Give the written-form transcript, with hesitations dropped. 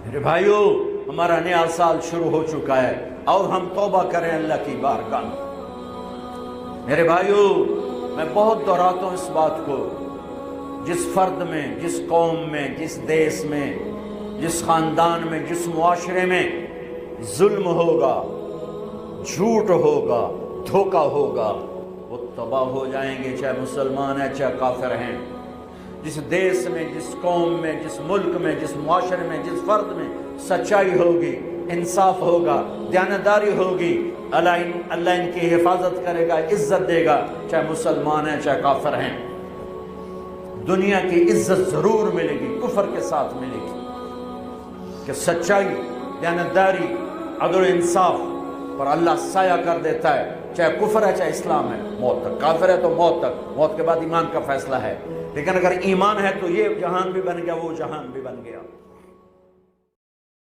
میرے بھائیوں، ہمارا نیا سال شروع ہو چکا ہے اور ہم توبہ کریں اللہ کی بارگاہ میں۔ میرے بھائیوں، میں بہت دہراتا ہوں اس بات کو، جس فرد میں، جس قوم میں، جس دیس میں، جس خاندان میں، جس معاشرے میں ظلم ہوگا، جھوٹ ہوگا، دھوکہ ہوگا، وہ تباہ ہو جائیں گے، چاہے مسلمان ہیں چاہے کافر ہیں۔ جس دیس میں، جس قوم میں، جس ملک میں، جس معاشرے میں، جس فرد میں سچائی ہوگی، انصاف ہوگا، دیانتداری ہوگی، اللہ ان کی حفاظت کرے گا، عزت دے گا، چاہے مسلمان ہیں چاہے کافر ہیں۔ دنیا کی عزت ضرور ملے گی، کفر کے ساتھ ملے گی، کہ سچائی، دیانتداری، عدل و انصاف پر اللہ سایہ کر دیتا ہے، چاہے کفر ہے چاہے اسلام ہے، موت تک۔ کافر ہے تو موت تک، موت کے بعد ایمان کا فیصلہ ہے، لیکن اگر ایمان ہے تو یہ جہان بھی بن گیا، وہ جہان بھی بن گیا۔